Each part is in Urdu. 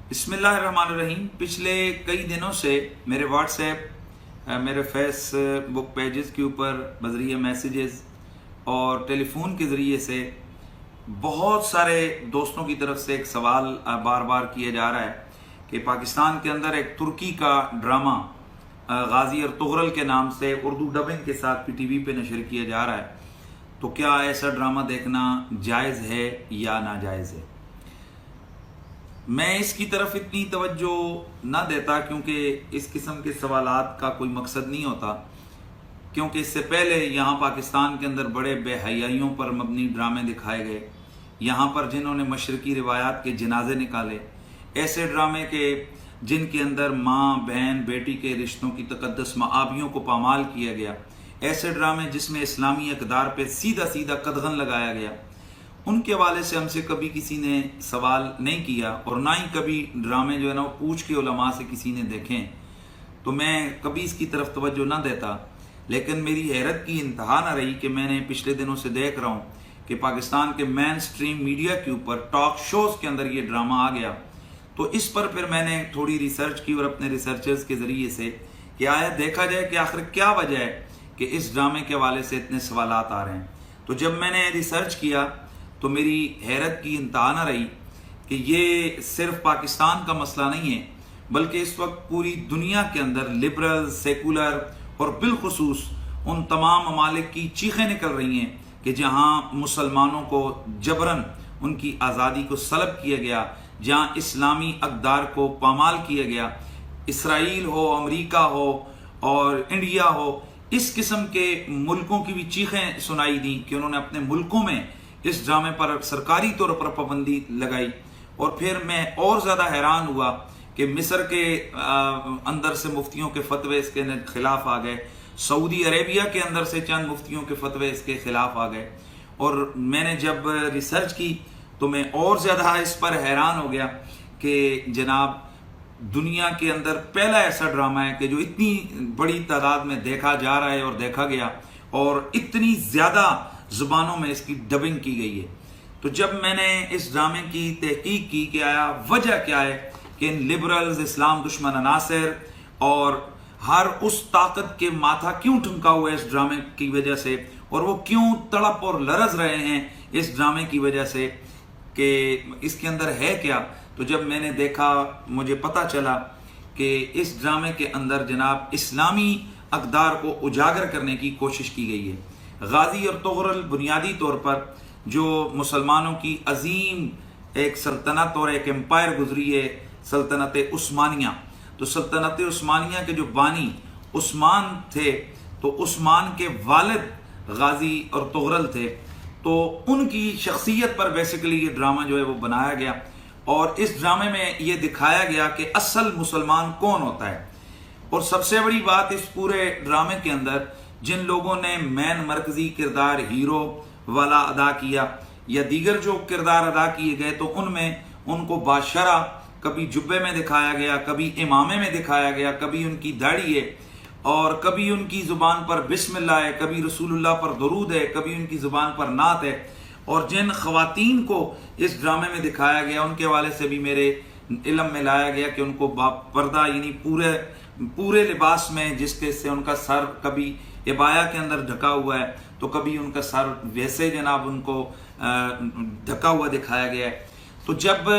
بسم اللہ الرحمن الرحیم۔ پچھلے کئی دنوں سے میرے واٹس ایپ، میرے فیس بک پیجز کے اوپر بذریعہ میسیجز اور ٹیلی فون کے ذریعے سے بہت سارے دوستوں کی طرف سے ایک سوال بار بار کیا جا رہا ہے کہ پاکستان کے اندر ایک ترکی کا ڈرامہ غازی ارطغرل کے نام سے اردو ڈبنگ کے ساتھ پی ٹی وی پہ نشر کیا جا رہا ہے، تو کیا ایسا ڈرامہ دیکھنا جائز ہے یا ناجائز ہے؟ میں اس کی طرف اتنی توجہ نہ دیتا کیونکہ اس قسم کے سوالات کا کوئی مقصد نہیں ہوتا، کیونکہ اس سے پہلے یہاں پاکستان کے اندر بڑے بے حیائیوں پر مبنی ڈرامے دکھائے گئے، یہاں پر جنہوں نے مشرقی روایات کے جنازے نکالے، ایسے ڈرامے کے جن کے اندر ماں بہن بیٹی کے رشتوں کی تقدس معابیوں کو پامال کیا گیا، ایسے ڈرامے جس میں اسلامی اقدار پہ سیدھا سیدھا قدغن لگایا گیا، ان کے حوالے سے ہم سے کبھی کسی نے سوال نہیں کیا، اور نہ ہی کبھی ڈرامے جو ہے نا وہ پوچھ کے علماء سے کسی نے دیکھیں، تو میں کبھی اس کی طرف توجہ نہ دیتا۔ لیکن میری حیرت کی انتہا نہ رہی کہ میں نے پچھلے دنوں سے دیکھ رہا ہوں کہ پاکستان کے مین سٹریم میڈیا کے اوپر ٹاک شوز کے اندر یہ ڈرامہ آ گیا، تو اس پر پھر میں نے تھوڑی ریسرچ کی اور اپنے ریسرچرز کے ذریعے سے کہ آیا دیکھا جائے کہ آخر کیا وجہ ہے کہ اس ڈرامے کے حوالے سے اتنے سوالات آ رہے ہیں۔ تو جب میں نے ریسرچ کیا تو میری حیرت کی انتہا نہ رہی کہ یہ صرف پاکستان کا مسئلہ نہیں ہے، بلکہ اس وقت پوری دنیا کے اندر لبرل، سیکولر اور بالخصوص ان تمام ممالک کی چیخیں نکل رہی ہیں کہ جہاں مسلمانوں کو جبراً ان کی آزادی کو سلب کیا گیا، جہاں اسلامی اقدار کو پامال کیا گیا، اسرائیل ہو، امریکہ ہو اور انڈیا ہو، اس قسم کے ملکوں کی بھی چیخیں سنائی دیں کہ انہوں نے اپنے ملکوں میں اس ڈرامے پر سرکاری طور پر پابندی لگائی۔ اور پھر میں اور زیادہ حیران ہوا کہ مصر کے اندر سے مفتیوں کے فتوے اس کے خلاف آ گئے، سعودی عربیہ کے اندر سے چند مفتیوں کے فتوے اس کے خلاف آ گئے، اور میں نے جب ریسرچ کی تو میں اور زیادہ اس پر حیران ہو گیا کہ جناب دنیا کے اندر پہلا ایسا ڈرامہ ہے کہ جو اتنی بڑی تعداد میں دیکھا جا رہا ہے اور دیکھا گیا، اور اتنی زیادہ زبانوں میں اس کی ڈبنگ کی گئی ہے۔ تو جب میں نے اس ڈرامے کی تحقیق کی کہ آیا وجہ کیا ہے کہ ان لبرلز، اسلام دشمن عناصر اور ہر اس طاقت کے ماتھا کیوں ٹھمکا ہوا ہے اس ڈرامے کی وجہ سے، اور وہ کیوں تڑپ اور لرز رہے ہیں اس ڈرامے کی وجہ سے کہ اس کے اندر ہے کیا، تو جب میں نے دیکھا مجھے پتہ چلا کہ اس ڈرامے کے اندر جناب اسلامی اقدار کو اجاگر کرنے کی کوشش کی گئی ہے۔ غازی ارطغرل بنیادی طور پر جو مسلمانوں کی عظیم ایک سلطنت اور ایک امپائر گزری ہے، سلطنت عثمانیہ، تو سلطنت عثمانیہ کے جو بانی عثمان تھے، تو عثمان کے والد غازی ارطغرل تھے، تو ان کی شخصیت پر بیسیکلی یہ ڈرامہ جو ہے وہ بنایا گیا، اور اس ڈرامے میں یہ دکھایا گیا کہ اصل مسلمان کون ہوتا ہے۔ اور سب سے بڑی بات اس پورے ڈرامے کے اندر جن لوگوں نے مین مرکزی کردار ہیرو والا ادا کیا یا دیگر جو کردار ادا کیے گئے، تو ان میں ان کو باشرہ کبھی جبے میں دکھایا گیا، کبھی امامے میں دکھایا گیا، کبھی ان کی داڑھی ہے اور کبھی ان کی زبان پر بسم اللہ ہے، کبھی رسول اللہ پر درود ہے، کبھی ان کی زبان پر نعت ہے۔ اور جن خواتین کو اس ڈرامے میں دکھایا گیا ان کے حوالے سے بھی میرے علم میں لایا گیا کہ ان کو پردہ یعنی پورے لباس میں، جس کے سے ان کا سر کبھی عبایا کے اندر ڈھکا ہوا ہے تو کبھی ان کا سر ویسے جناب ان کو ڈھکا ہوا دکھایا گیا ہے۔ تو جب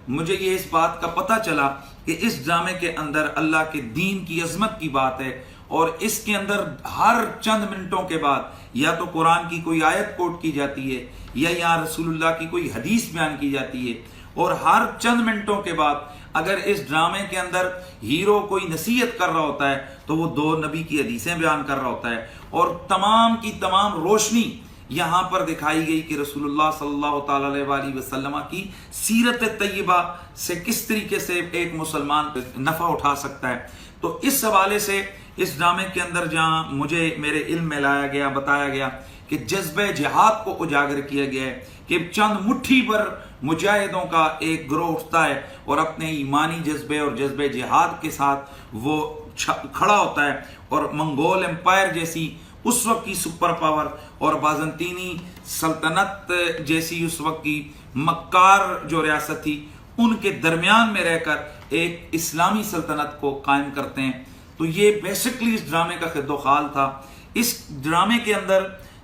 مجھے یہ اس بات کا پتہ چلا کہ اس ڈرامے کے اندر اللہ کے دین کی عظمت کی بات ہے، اور اس کے اندر ہر چند منٹوں کے بعد یا تو قرآن کی کوئی آیت کوٹ کی جاتی ہے یا یہاں رسول اللہ کی کوئی حدیث بیان کی جاتی ہے، اور ہر چند منٹوں کے بعد اگر اس ڈرامے کے اندر ہیرو کوئی نصیحت کر رہا ہوتا ہے تو وہ دو نبی کی حدیثیں بیان کر رہا ہوتا ہے، اور تمام کی تمام روشنی یہاں پر دکھائی گئی کہ رسول اللہ صلی اللہ تعالی علیہ وسلم کی سیرت طیبہ سے کس طریقے سے ایک مسلمان نفع اٹھا سکتا ہے۔ تو اس حوالے سے اس ڈرامے کے اندر جہاں مجھے میرے علم میں لایا گیا، بتایا گیا کہ جذبہ جہاد کو اجاگر کیا گیا ہے کہ چند مٹھی پر مجاہدوں کا ایک گروہ اٹھتا ہے اور اپنے ایمانی جذبے اور جذبہ جہاد کے ساتھ وہ کھڑا ہوتا ہے، اور منگول امپائر جیسی اس وقت کی سپر پاور اور بازنطینی سلطنت جیسی اس وقت کی مکار جو ریاست تھی، ان کے درمیان میں رہ کر ایک اسلامی سلطنت کو قائم کرتے ہیں۔ تو یہ بیسکلی اس ڈرامے کا خد و خال تھا۔ اس ڈرامے کے اندر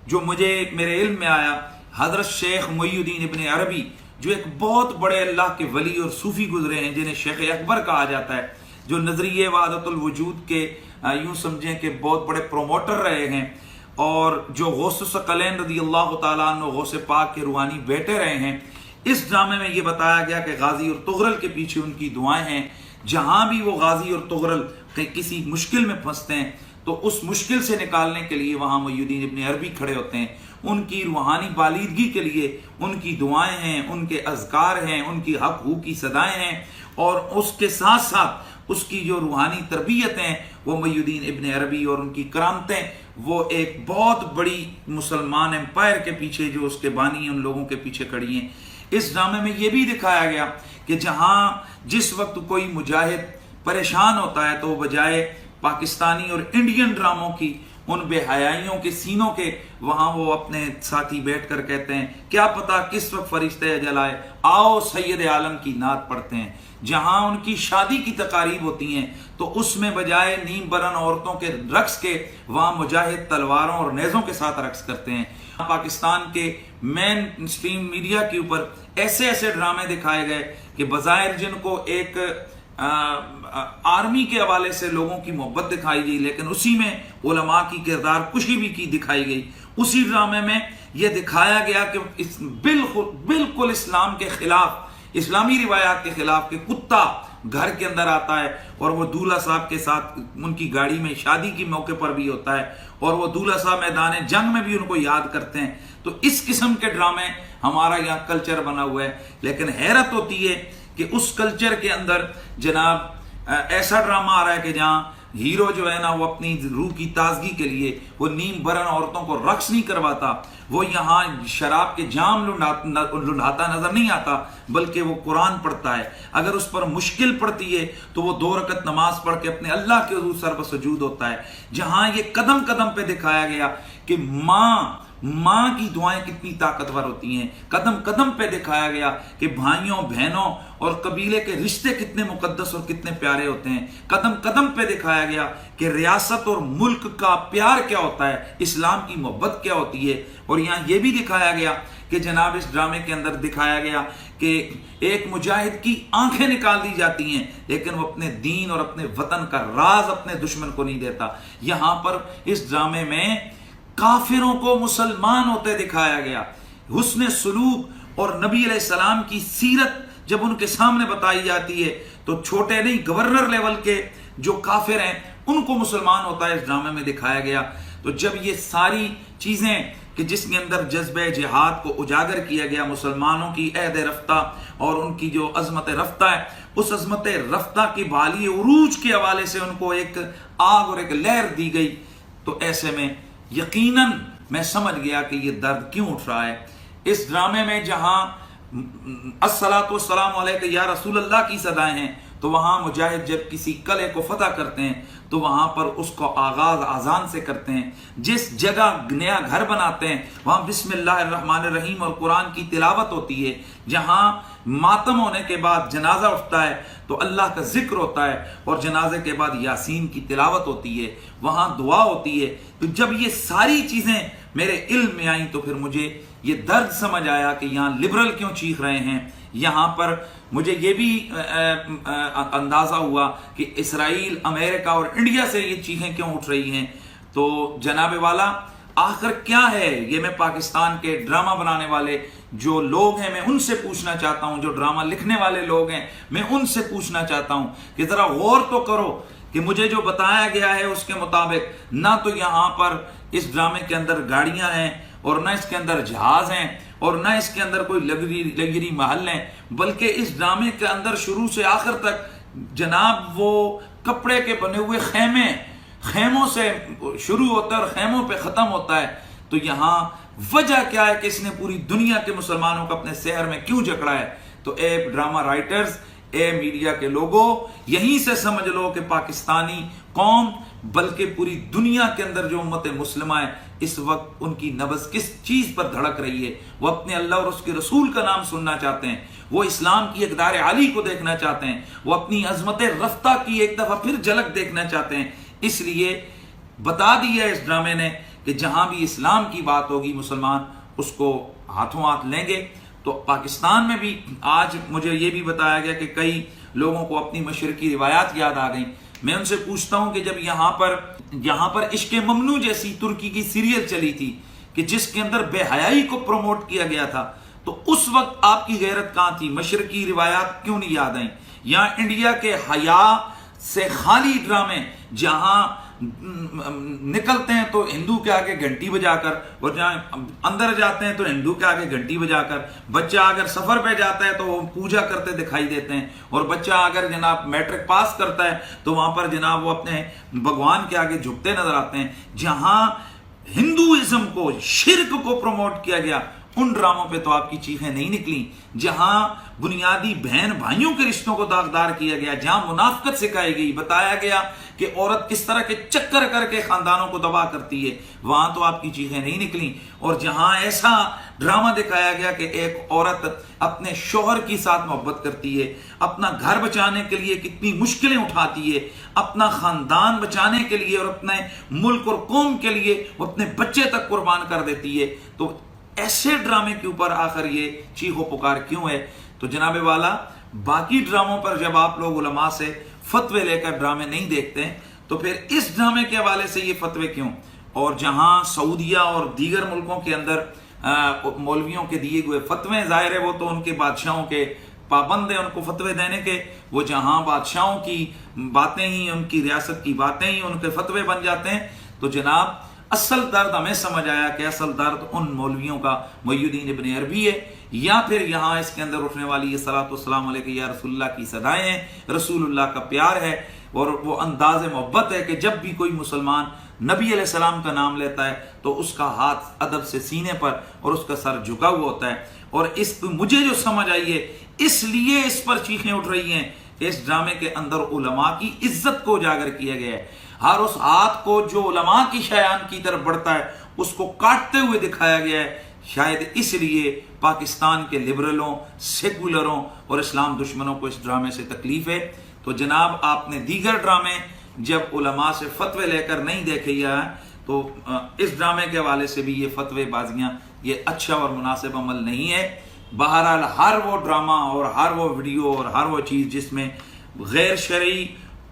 جو میرے علم میں آیا، حضرت شیخ محی الدین ابن عربی جو ایک بہت بڑے اللہ کے ولی اور صوفی گزرے ہیں، جنہیں شیخ اکبر کہا جاتا ہے، جو نظریہ وحدت الوجود کے یوں سمجھیں کہ بہت بڑے پروموٹر رہے ہیں، اور جو غوث الثقلین رضی اللہ تعالیٰ عنہ غوث پاک کے روحانی بیٹے رہے ہیں۔ اس ڈرامے میں یہ بتایا گیا کہ غازی اور طغرل کے پیچھے ان کی دعائیں ہیں۔ جہاں بھی وہ غازی اور طغرل کسی مشکل میں پھنستے ہیں تو اس مشکل سے نکالنے کے لیے وہاں محی الدین ابن عربی کھڑے ہوتے ہیں۔ ان کی روحانی بالیدگی کے لیے ان کی دعائیں ہیں، ان کے اذکار ہیں، ان کی حق ہو کی صدائیں ہیں، اور اس کے ساتھ ساتھ اس کی جو روحانی تربیت ہیں وہ محی الدین ابن عربی اور ان کی کرامتیں، وہ ایک بہت بڑی مسلمان امپائر کے پیچھے، جو اس کے بانی ان لوگوں کے پیچھے کھڑی ہیں۔ اس ڈرامے میں یہ بھی دکھایا گیا کہ جس وقت کوئی مجاہد پریشان ہوتا ہے تو وہ بجائے پاکستانی اور انڈین ڈراموں کی ان بے حیائیوں کے سینوں کے، وہاں وہ اپنے ساتھی بیٹھ کر کہتے ہیں کیا پتا کس وقت فرشتے اجل آئے، آؤ سید عالم کی نعت پڑھتے ہیں۔ جہاں ان کی شادی کی تقاریب ہوتی ہیں تو اس میں بجائے نیم برن عورتوں کے رقص کے، وہاں مجاہد تلواروں اور نیزوں کے ساتھ رقص کرتے ہیں۔ پاکستان کے مین اسٹریم میڈیا کے اوپر ایسے ڈرامے دکھائے گئے کہ بظاہر جن کو ایک آرمی کے حوالے سے لوگوں کی محبت دکھائی گئی، لیکن اسی میں علماء کی کردار کشی بھی کی دکھائی گئی۔ اسی ڈرامے میں یہ دکھایا گیا کہ بالکل اسلام کے خلاف، اسلامی روایات کے خلاف، کہ کتا گھر کے اندر آتا ہے اور وہ دولہا صاحب کے ساتھ ان کی گاڑی میں شادی کے موقع پر بھی ہوتا ہے، اور وہ دولہا صاحب میدان جنگ میں بھی ان کو یاد کرتے ہیں۔ تو اس قسم کے ڈرامے ہمارا یہاں کلچر بنا ہوا ہے، لیکن حیرت ہوتی ہے کہ اس کلچر کے اندر جناب ایسا ڈرامہ آ رہا ہے کہ جہاں ہیرو جو ہے نا وہ اپنی روح کی تازگی کے لیے وہ نیم برن عورتوں کو رقص نہیں کرواتا، وہ یہاں شراب کے جام لنڈھاتا نظر نہیں آتا، بلکہ وہ قرآن پڑھتا ہے۔ اگر اس پر مشکل پڑتی ہے تو وہ 2 رکعت نماز پڑھ کے اپنے اللہ کے حضور سر بسجود ہوتا ہے۔ جہاں یہ قدم قدم پہ دکھایا گیا کہ ماں کی دعائیں کتنی طاقتور ہوتی ہیں، قدم قدم پہ دکھایا گیا کہ بھائیوں بہنوں اور قبیلے کے رشتے کتنے مقدس اور کتنے پیارے ہوتے ہیں، قدم قدم پہ دکھایا گیا کہ ریاست اور ملک کا پیار کیا ہوتا ہے، اسلام کی محبت کیا ہوتی ہے۔ اور یہاں یہ بھی دکھایا گیا کہ جناب اس ڈرامے کے اندر دکھایا گیا کہ ایک مجاہد کی آنکھیں نکال دی جاتی ہیں لیکن وہ اپنے دین اور اپنے وطن کا راز اپنے دشمن کو نہیں دیتا۔ یہاں پر اس ڈرامے میں کافروں کو مسلمان ہوتے دکھایا گیا۔ حسن سلوک اور نبی علیہ السلام کی سیرت جب ان کے سامنے بتائی جاتی ہے تو چھوٹے نہیں، گورنر لیول کے جو کافر ہیں ان کو مسلمان ہوتا ہے اس ڈرامے میں دکھایا گیا۔ تو جب یہ ساری چیزیں کہ جس کے اندر جذبہ جہاد کو اجاگر کیا گیا، مسلمانوں کی عہد رفتہ اور ان کی جو عظمت رفتہ ہے، اس عظمت رفتہ کی بحالی عروج کے حوالے سے ان کو ایک آگ اور ایک لہر دی گئی، تو ایسے میں یقیناً میں سمجھ گیا کہ یہ درد کیوں اٹھ رہا ہے۔ اس ڈرامے میں جہاں الصلاۃ والسلام علیک یا رسول اللہ کی صدائیں ہیں، تو وہاں مجاہد جب کسی قلعے کو فتح کرتے ہیں تو وہاں پر اس کو آغاز اذان سے کرتے ہیں۔ جس جگہ نیا گھر بناتے ہیں وہاں بسم اللہ الرحمن الرحیم اور قرآن کی تلاوت ہوتی ہے۔ جہاں ماتم ہونے کے بعد جنازہ اٹھتا ہے تو اللہ کا ذکر ہوتا ہے، اور جنازے کے بعد یاسین کی تلاوت ہوتی ہے، وہاں دعا ہوتی ہے۔ تو جب یہ ساری چیزیں میرے علم میں آئیں تو پھر مجھے یہ درد سمجھ آیا کہ یہاں لبرل کیوں چیخ رہے ہیں۔ یہاں پر مجھے یہ بھی اندازہ ہوا کہ اسرائیل، امریکہ اور انڈیا سے یہ چیخیں کیوں اٹھ رہی ہیں۔ تو جناب والا آخر کیا ہے یہ میں پاکستان کے ڈرامہ بنانے والے جو لوگ ہیں میں ان سے پوچھنا چاہتا ہوں، جو ڈرامہ لکھنے والے لوگ ہیں میں ان سے پوچھنا چاہتا ہوں کہ ذرا غور تو کرو کہ مجھے جو بتایا گیا ہے اس کے مطابق نہ تو یہاں پر اس ڈرامے کے اندر گاڑیاں ہیں اور نہ اس کے اندر جہاز ہیں اور نہ اس کے اندر کوئی لگژری محل ہیں، بلکہ اس ڈرامے کے اندر شروع سے آخر تک جناب وہ کپڑے کے بنے ہوئے خیموں سے شروع ہوتا ہے اور خیموں پہ ختم ہوتا ہے۔ تو یہاں وجہ کیا ہے کہ اس نے پوری دنیا کے مسلمانوں کو اپنے شہر میں کیوں جکڑا ہے؟ تو اے ڈرامہ رائٹرز، اے میڈیا کے لوگوں، یہیں سے سمجھ لو کہ پاکستانی قوم بلکہ پوری دنیا کے اندر جو امت مسلمہ ہے اس وقت ان کی نبض کس چیز پر دھڑک رہی ہے۔ وہ اپنے اللہ اور اس کے رسول کا نام سننا چاہتے ہیں، وہ اسلام کی اقدار عالی کو دیکھنا چاہتے ہیں، وہ اپنی عظمت رفتہ کی ایک دفعہ پھر جھلک دیکھنا چاہتے ہیں۔ اس لیے بتا دیا اس ڈرامے نے کہ جہاں بھی اسلام کی بات ہوگی مسلمان اس کو ہاتھوں ہاتھ لیں گے۔ تو پاکستان میں بھی آج مجھے یہ بھی بتایا گیا کہ کئی لوگوں کو اپنی مشرقی روایات یاد آ گئیں۔ میں ان سے پوچھتا ہوں کہ جب یہاں پر عشق ممنوع جیسی ترکی کی سیریل چلی تھی کہ جس کے اندر بے حیائی کو پروموٹ کیا گیا تھا، تو اس وقت آپ کی غیرت کہاں تھی؟ مشرقی روایات کیوں نہیں یاد آئیں؟ یا انڈیا کے حیا سے خالی ڈرامے جہاں نکلتے ہیں تو ہندو کے آگے گھنٹی بجا کر، اور جہاں اندر جاتے ہیں تو ہندو کے آگے گھنٹی بجا کر، بچہ اگر سفر پہ جاتا ہے تو وہ پوجا کرتے دکھائی دیتے ہیں، اور بچہ اگر جناب میٹرک پاس کرتا ہے تو وہاں پر جناب وہ اپنے بھگوان کے آگے جھکتے نظر آتے ہیں۔ جہاں ہندوازم کو، شرک کو پروموٹ کیا گیا، ان ڈراموں پہ تو آپ کی چیخیں نہیں نکلیں۔ جہاں بنیادی بہن بھائیوں کے رشتوں کو داغدار کیا گیا، جہاں منافقت سکھائی گئی، بتایا گیا کہ عورت کس طرح کے چکر کر کے خاندانوں کو تباہ کرتی ہے، وہاں تو آپ کی چیخیں نہیں نکلیں۔ اور جہاں ایسا ڈرامہ دکھایا گیا کہ ایک عورت اپنے شوہر کے ساتھ محبت کرتی ہے، اپنا گھر بچانے کے لیے کتنی مشکلیں اٹھاتی ہے، اپنا خاندان بچانے کے لیے اور اپنے ملک اور قوم کے لیے وہ اپنے بچے تک قربان کر دیتی ہے، تو ایسے ڈرامے کے اوپر آخر یہ چیخ و پکار کیوں ہے؟ تو جناب والا، باقی ڈراموں پر جب آپ لوگ علماء سے فتوے لے کر ڈرامے نہیں دیکھتے ہیں تو پھر اس ڈرامے کے حوالے سے یہ فتوے کیوں؟ اور جہاں سعودیہ اور دیگر ملکوں کے اندر مولویوں کے دیے ہوئے فتوے، ظاہر ہے وہ تو ان کے بادشاہوں کے پابند ہیں ان کو فتوے دینے کے، وہ جہاں بادشاہوں کی باتیں ہی، ان کی ریاست کی باتیں ہی ان کے فتوے بن جاتے ہیں، تو جناب اصل درد ہمیں سمجھ آیا کہ اصل درد ان مولویوں کا محی الدین ابن عربی ہے، یا پھر یہاں اس کے اندر اٹھنے والی یہ صلاۃ والسلام علیہ یا رسول اللہ کی صدائیں ہیں، رسول اللہ کا پیار ہے، اور وہ انداز محبت ہے کہ جب بھی کوئی مسلمان نبی علیہ السلام کا نام لیتا ہے تو اس کا ہاتھ ادب سے سینے پر اور اس کا سر جھکا ہوا ہوتا ہے۔ اور اس مجھے جو سمجھ آئی ہے، اس لیے اس پر چیخیں اٹھ رہی ہیں کہ اس ڈرامے کے اندر علماء کی عزت کو اجاگر کیا گیا ہے۔ ہر اس ہاتھ کو جو علماء کی شایان کی طرف بڑھتا ہے اس کو کاٹتے ہوئے دکھایا گیا ہے۔ شاید اس لیے پاکستان کے لبرلوں، سیکولروں اور اسلام دشمنوں کو اس ڈرامے سے تکلیف ہے۔ تو جناب آپ نے دیگر ڈرامے جب علماء سے فتوے لے کر نہیں دیکھے یا تو اس ڈرامے کے حوالے سے بھی یہ فتوے بازیاں یہ اچھا اور مناسب عمل نہیں ہے۔ بہرحال ہر وہ ڈرامہ اور ہر وہ ویڈیو اور ہر وہ چیز جس میں غیر شرعی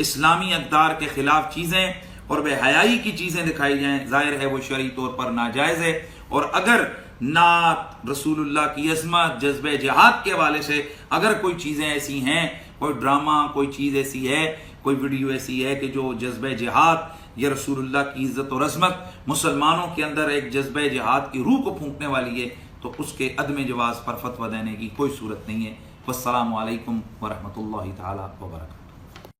اسلامی اقدار کے خلاف چیزیں اور بے حیائی کی چیزیں دکھائی جائیں، ظاہر ہے وہ شرعی طور پر ناجائز ہے۔ اور اگر نعت، رسول اللہ کی عظمت، جذبہ جہاد کے حوالے سے اگر کوئی چیزیں ایسی ہیں، کوئی ڈرامہ، کوئی چیز ایسی ہے، کوئی ویڈیو ایسی ہے کہ جو جذبہ جہاد یا رسول اللہ کی عزت اور عظمت، مسلمانوں کے اندر ایک جذبہ جہاد کی روح کو پھونکنے والی ہے، تو اس کے عدم جواز پر فتویٰ دینے کی کوئی صورت نہیں ہے۔ والسلام علیکم ورحمۃ اللہ تعالیٰ وبرکاتہ۔